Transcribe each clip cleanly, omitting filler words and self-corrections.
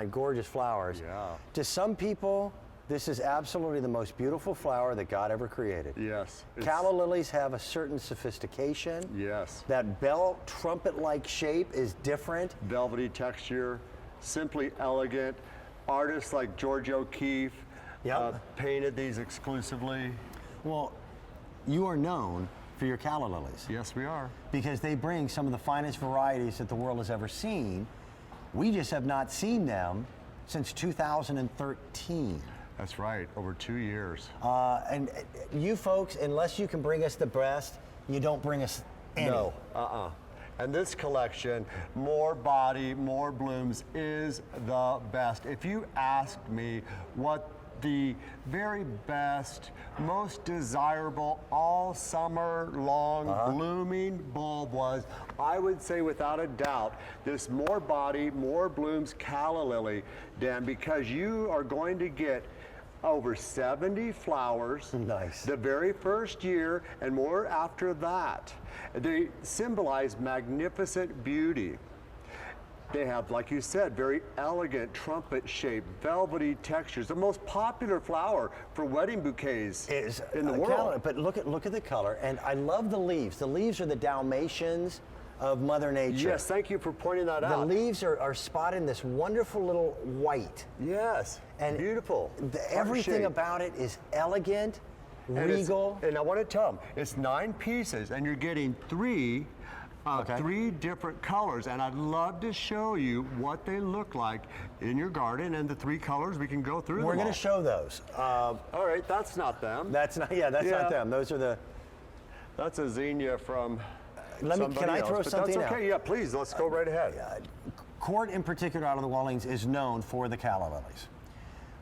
Gorgeous flowers. Yeah. To some people, this is absolutely the most beautiful flower that God ever created. Yes. Calla lilies have a certain sophistication. Yes. That bell trumpet-like shape is different. Velvety texture, simply elegant. Artists like George O'Keeffe painted these exclusively. Well, you are known for your calla lilies. Yes, we are. Because they bring some of the finest varieties that the world has ever seen. We just have not seen them since 2013. That's right, over 2 years. And you folks, unless you can bring us the best, you don't bring us any. No, And this collection, more body, more blooms, is the best. If you asked me what the very best, most desirable, all summer long blooming bulb was, I would say without a doubt, this more body, more blooms calla lily, Dan, because you are going to get over 70 flowers the very first year and more after that. They symbolize magnificent beauty. They have, like you said, very elegant trumpet-shaped, velvety textures. The most popular flower for wedding bouquets in the world. Calla, but look at the color, and I love the leaves. The leaves are the Dalmatians of Mother Nature. Yes, thank you for pointing that out. The leaves are spotted in this wonderful little white. Yes, and beautiful. Everything about it is elegant, regal. And I want to tell them, it's 9 pieces, and you're getting 3 different colors, and I'd love to show you what they look like in your garden, and the 3 colors, we can go through We're them going to show those. All right, that's not them. That's not them. Those are the... That's a zinnia from Can I throw something out? Okay, yeah, please, let's go right ahead. Court, in particular, out of the Wallings, is known for the calla lilies.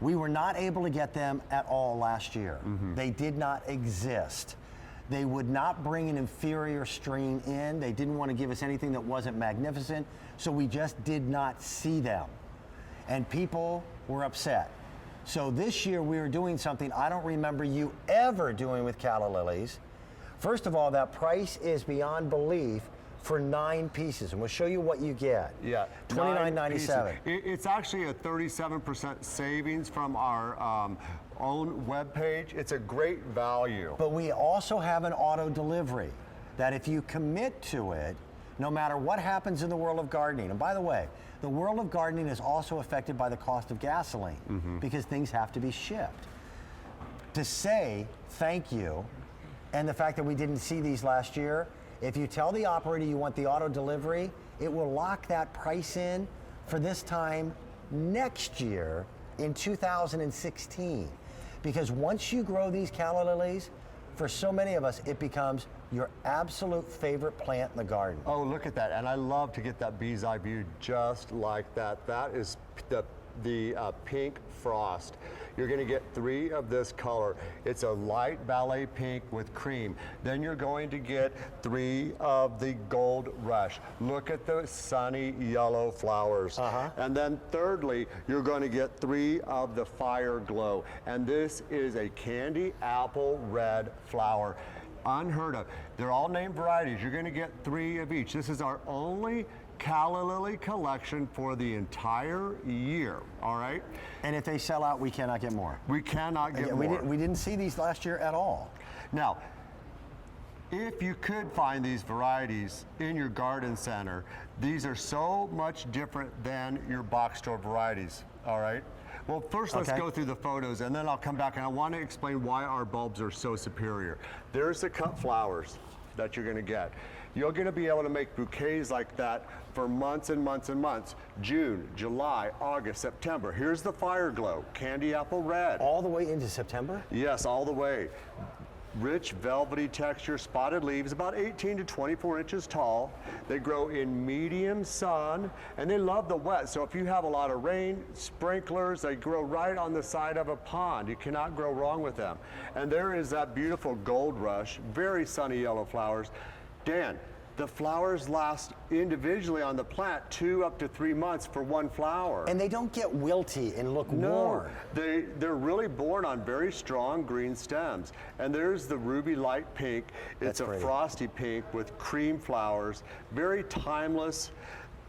We were not able to get them at all last year. They did not exist. They would not bring an inferior strain in. They didn't want to give us anything that wasn't magnificent, so we just did not see them. And people were upset. So this year we are doing something I don't remember you ever doing with calla lilies. First of all, that price is beyond belief for 9 pieces, and we'll show you what you get. Yeah, $29.97. It's actually a 37% savings from our own webpage. It's a great value. But we also have an auto delivery that if you commit to it, no matter what happens in the world of gardening, and by the way, the world of gardening is also affected by the cost of gasoline because things have to be shipped. To say thank you, and the fact that we didn't see these last year, if you tell the operator you want the auto delivery, it will lock that price in for this time next year in 2016. Because once you grow these calla lilies, for so many of us, it becomes your absolute favorite plant in the garden. Oh, look at that. And I love to get that bee's eye view just like that. That is the pink frost. You're going to get 3 of this color. It's a light ballet pink with cream. Then you're going to get 3 of the gold rush. Look at the sunny yellow flowers. And then thirdly, you're going to get 3 of the fire glow. And this is a candy apple red flower. Unheard of. They're all named varieties. You're going to get 3 of each. This is our only calla lily collection for the entire year, all right? And if they sell out, we cannot get more. We cannot get more. We didn't see these last year at all. Now, if you could find these varieties in your garden center, these are so much different than your box store varieties, all right? Well, first let's go through the photos, and then I'll come back and I want to explain why our bulbs are so superior. There's the cut flowers that you're going to get. You're going to be able to make bouquets like that for months and months and months. June, July, August, September. Here's the fire glow, candy apple red. All the way into September? Yes, all the way. Rich, velvety texture, spotted leaves, about 18 to 24 inches tall. They grow in medium sun, and they love the wet. So if you have a lot of rain, sprinklers, they grow right on the side of a pond. You cannot grow wrong with them. And there is that beautiful gold rush, very sunny yellow flowers. Dan, the flowers last individually on the plant 2 up to 3 months for 1 flower. And they don't get wilty and look worn. They're really born on very strong green stems. And there's the ruby light pink. It's a frosty pink with cream flowers. Very timeless.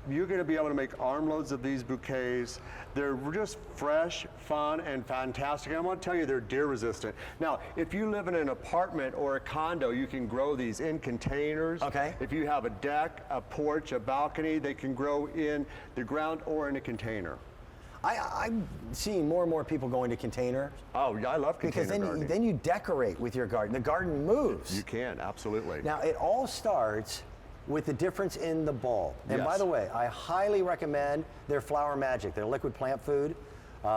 you're going to be able to make armloads of these bouquets. They're just fresh, fun, and fantastic. And I want to tell you, they're deer resistant. Now, if you live in an apartment or a condo, you can grow these in containers. Okay. If you have a deck, a porch, a balcony, they can grow in the ground or in a container. I'm seeing more and more people going to containers. Oh, yeah, I love container Because gardening. then you decorate with your garden. The garden moves. You can, absolutely. Now, it all starts with the difference in the bulb. And by Yes. the way, I highly recommend their Flower Magic, their liquid plant food.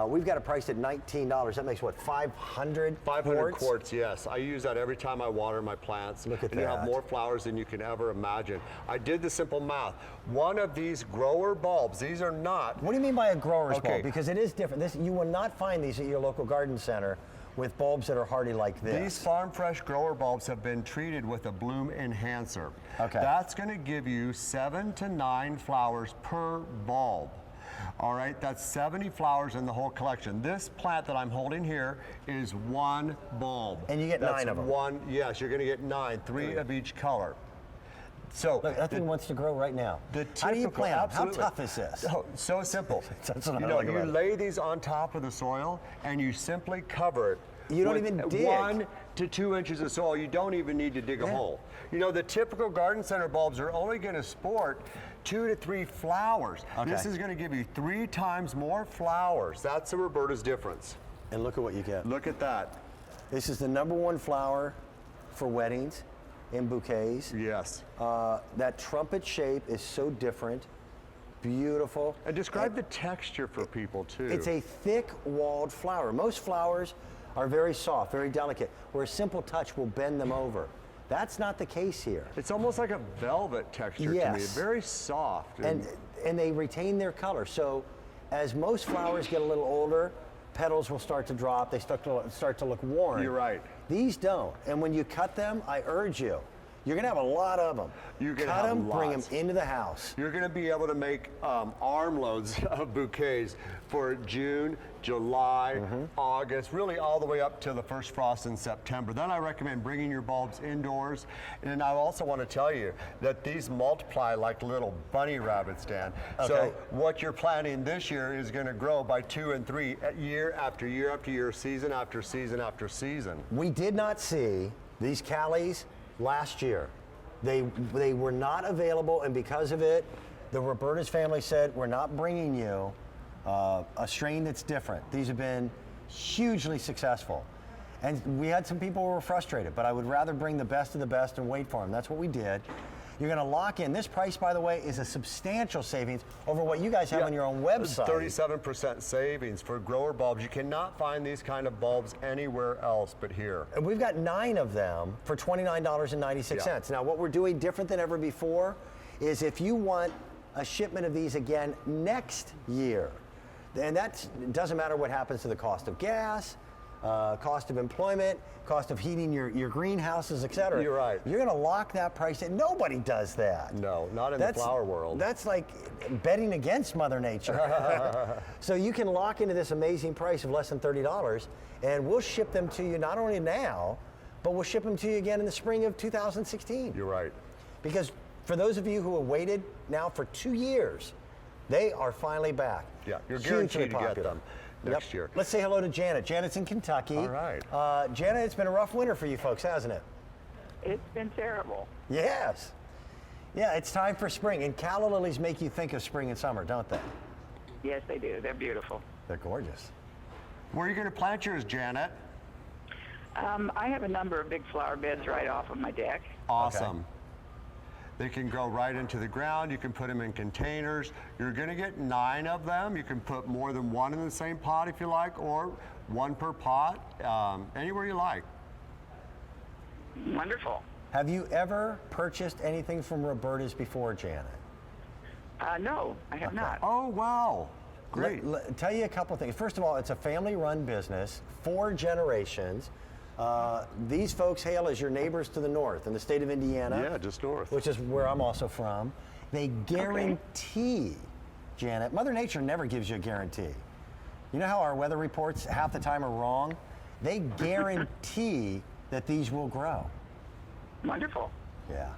We've got it priced at $19. That makes what, 500 500 quarts, yes. I use that every time I water my plants. Look at and you have that. more flowers than you can ever imagine. I did the simple math. One of these grower bulbs, these are not. What do you mean by a grower's Okay. bulb? Because it is different. You will not find these at your local garden center with bulbs that are hardy like this. These Farm Fresh grower bulbs have been treated with a bloom enhancer. Okay. That's going to give you 7 to 9 flowers per bulb. All right, that's 70 flowers in the whole collection. This plant that I'm holding here is one bulb. And you get That's 9 of them. One, yes, you're going to get 9, 3 of each color. So Look, that thing wants to grow right now. How do you plant them? How absolutely. tough is this? So simple. That's what I you know, like you about it. lay these on top of the soil and you simply cover it. You don't with even dig. 1 to 2 inches of soil. You don't even need to dig a hole. You know, the typical garden center bulbs are only going to sport 2 to 3 flowers. Okay. This is going to give you 3 times more flowers. That's the Roberta's difference. And look at what you get. Look at that. This is the #1 flower for weddings in bouquets. Yes. That trumpet shape is so different, beautiful. And describe the texture for people too. It's a thick-walled flower. Most flowers are very soft, very delicate, where a simple touch will bend them over. That's not the case here. It's almost like a velvet texture to me. Yes. Very soft. And they retain their color. So as most flowers get a little older, petals will start to drop. They start to look worn. You're right. These don't. And when you cut them, I urge you, you're going to have a lot of them. You're gonna cut have them, bring them lots. into the house. You're going to be able to make armloads of bouquets for June, July, August, really all the way up to the first frost in September. Then I recommend bringing your bulbs indoors. And I also want to tell you that these multiply like little bunny rabbits, Dan. Okay. So what you're planting this year is going to grow by 2 and 3 year after year after year, season after season after season. We did not see these Callas last year. They were not available, and because of it, the Roberta's family said, we're not bringing you a strain that's different. These have been hugely successful. And we had some people who were frustrated, but I would rather bring the best of the best and wait for them. That's what we did. You're going to lock in. This price, by the way, is a substantial savings over what you guys have on your own website. 37% savings for grower bulbs. You cannot find these kind of bulbs anywhere else but here. And we've got 9 of them for $29.96. Yeah. Now, what we're doing different than ever before is if you want a shipment of these again next year, and that doesn't matter what happens to the cost of gas, cost of employment, cost of heating your greenhouses, et cetera. You're right. You're going to lock that price in. Nobody does that. No, not in the flower world. That's like betting against Mother Nature. So you can lock into this amazing price of less than $30, and we'll ship them to you not only now, but we'll ship them to you again in the spring of 2016. You're right. Because for those of you who have waited now for 2 years, they are finally back. Yeah, you're Hugely guaranteed to get popular. them next year. Let's say hello to Janet. Janet's in Kentucky. All right. Janet, it's been a rough winter for you folks, hasn't it? It's been terrible. Yes. Yeah, it's time for spring. And calla lilies make you think of spring and summer, don't they? Yes, they do. They're beautiful. They're gorgeous. Where are you going to plant yours, Janet? I have a number of big flower beds right off of my deck. Awesome. They can grow right into the ground. You can put them in containers. You're going to get 9 of them. You can put more than 1 in the same pot if you like, or 1 per pot, anywhere you like. Wonderful. Have you ever purchased anything from Roberta's before, Janet? No, I have not. Oh, wow. Great. Tell you a couple things. First of all, it's a family-run business, 4 generations. These folks hail as your neighbors to the north in the state of Indiana. Yeah, just north. Which is where I'm also from. They guarantee, Janet, Mother Nature never gives you a guarantee. You know how our weather reports half the time are wrong? They guarantee that these will grow. Wonderful. Yeah.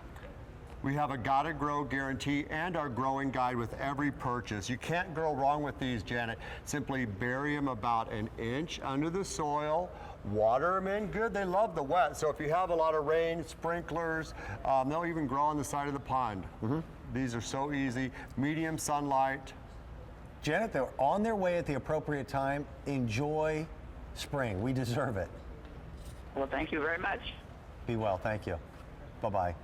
We have a gotta grow guarantee and our growing guide with every purchase. You can't go wrong with these, Janet. Simply bury them about an inch under the soil, water them in good. They love the wet. So if you have a lot of rain, sprinklers, they'll even grow on the side of the pond. These are so easy. Medium sunlight. Janet, they're on their way at the appropriate time. Enjoy spring. We deserve it. Well, thank you very much. Be well. Thank you. Bye-bye.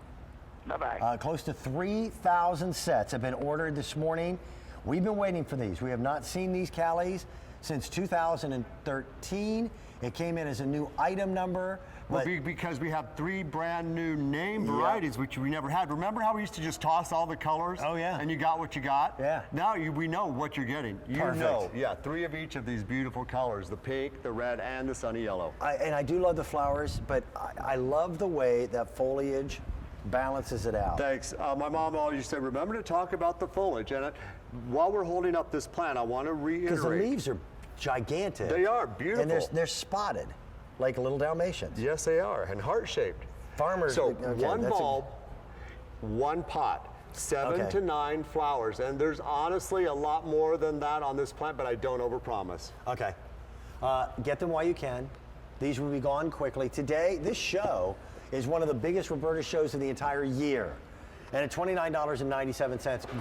Bye-bye. Close to 3,000 sets have been ordered this morning. We've been waiting for these. We have not seen these Callas since 2013. It came in as a new item number. Well, because we have 3 brand new name varieties, which we never had. Remember how we used to just toss all the colors? Oh, yeah. And you got what you got? Yeah. Now we know what you're getting. You Perfect. know. Yeah, 3 of each of these beautiful colors, the pink, the red, and the sunny yellow. And I do love the flowers, but I love the way that foliage balances it out. Thanks. My mom always used to say, remember to talk about the foliage. And while we're holding up this plant, I want to reiterate. Because the leaves are gigantic. They are beautiful. And they're spotted, like little Dalmatians. Yes, they are, and heart-shaped. Farmers. So okay, one bulb, one pot, 7 to 9 flowers, and there's honestly a lot more than that on this plant, but I don't overpromise. Okay. Get them while you can. These will be gone quickly. Today, this show is one of the biggest Roberta shows of the entire year. And at $29.97,